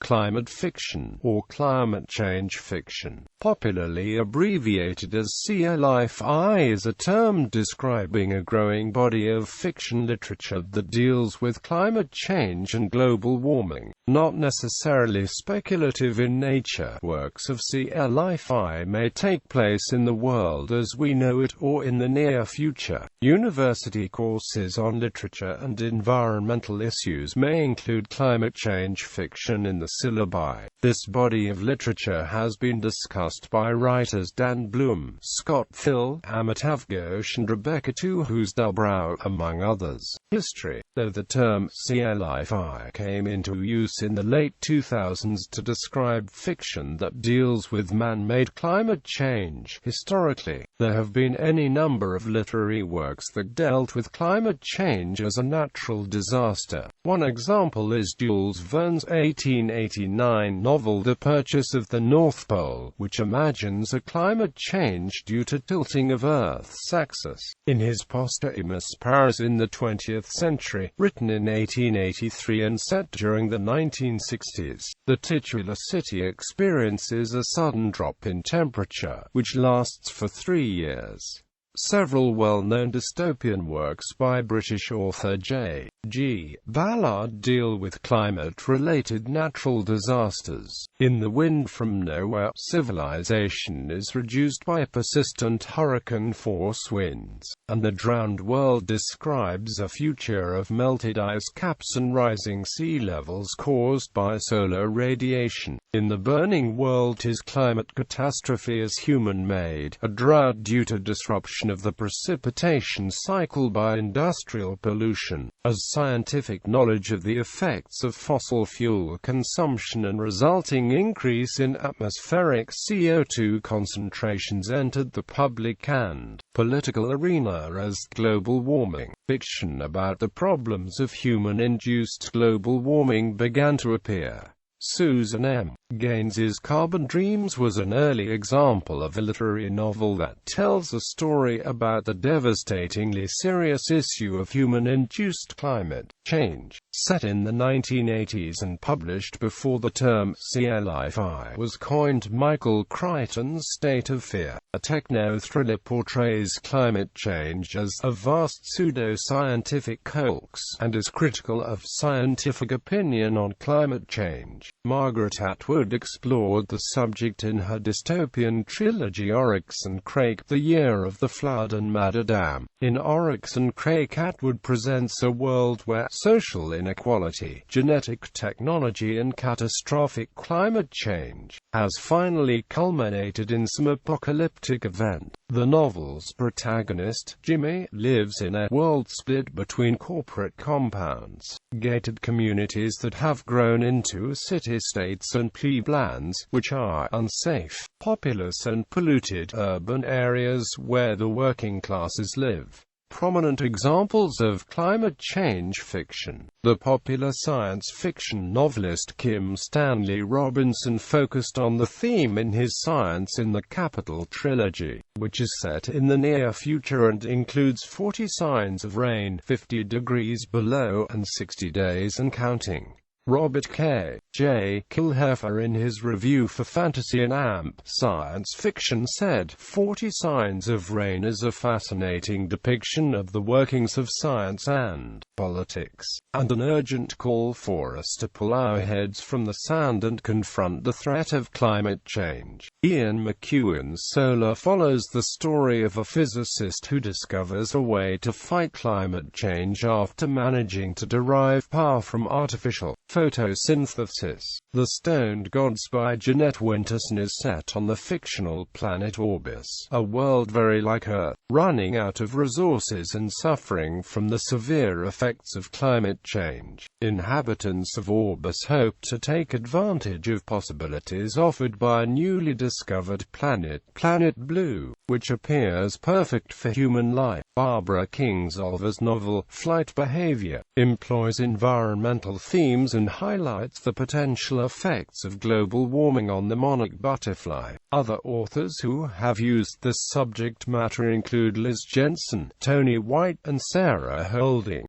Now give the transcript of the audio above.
climate fiction, or climate change fiction, popularly abbreviated as cli-fi, is a term describing a growing body of fiction literature that deals with climate change and global warming, not necessarily speculative in nature. Works of cli-fi may take place in the world as we know it or in the near future. University courses on literature and environmental issues may include climate change fiction in the syllabi. This body of literature has been discussed by writers Dan Bloom, Scott Thill, Amitav, Ghosh and Rebecca Tuhus-Dubrow, among others. History. Though the term cli-fi came into use in the late 2000s to describe fiction that deals with man-made climate change, historically, there have been any number of literary works that dealt with climate change as a natural disaster. One example is Jules Verne's 1889 novel The Purchase of the North Pole, which imagines a climate change due to tilting of Earth's axis. In his posthumous Paris in the 20th century, written in 1883 and set during the 1960s, the titular city experiences a sudden drop in temperature, which lasts for 3 years. Several well-known dystopian works by British author J.G. Ballard deal with climate-related natural disasters. In The Wind from Nowhere, civilization is reduced by persistent hurricane-force winds, and the drowned world describes a future of melted ice caps and rising sea levels caused by solar radiation. In The Burning World, his climate catastrophe is human-made, a drought due to disruption of the precipitation cycle by industrial pollution, as scientific knowledge of the effects of fossil fuel consumption and resulting increase in atmospheric CO2 concentrations entered the public and political arena as global warming. Fiction about the problems of human-induced global warming began to appear. Susan M. Gaines's Carbon Dreams was an early example of a literary novel that tells a story about the devastatingly serious issue of human-induced climate change. Set in the 1980s and published before the term cli-fi was coined, Michael Crichton's State of Fear, a techno-thriller, portrays climate change as a vast pseudo-scientific hoax and is critical of scientific opinion on climate change. Margaret Atwood explored the subject in her dystopian trilogy Oryx and Crake, The Year of the Flood and Mad Dam. In Oryx and Crake, Atwood presents a world where social inequality, genetic technology and catastrophic climate change has finally culminated in some apocalyptic event. The novel's protagonist, Jimmy, lives in a world split between corporate compounds, gated communities that have grown into city-states and pleblands, which are unsafe, populous and polluted urban areas where the working classes live. Prominent examples of climate change fiction. The popular science fiction novelist Kim Stanley Robinson focused on the theme in his Science in the Capital trilogy, which is set in the near future and includes 40 Signs of Rain, 50 Degrees Below, and 60 Days and Counting. Robert K. J. Kilheffer, in his review for Fantasy and Amp Science Fiction, said, 40 Signs of Rain is a fascinating depiction of the workings of science and politics, and an urgent call for us to pull our heads from the sand and confront the threat of climate change. Ian McEwan's Solar follows the story of a physicist who discovers a way to fight climate change after managing to derive power from artificial photosynthesis. The Stoned Gods by Jeanette Winterson is set on the fictional planet Orbis, a world very like Earth, running out of resources and suffering from the severe effects of climate change. Inhabitants of Orbis hope to take advantage of possibilities offered by a newly discovered planet, Planet Blue, which appears perfect for human life. Barbara Kingsolver's novel, Flight Behavior, employs environmental themes and highlights the potential effects of global warming on the monarch butterfly. Other authors who have used this subject matter include Liz Jensen, Tony White, and Sarah Holding.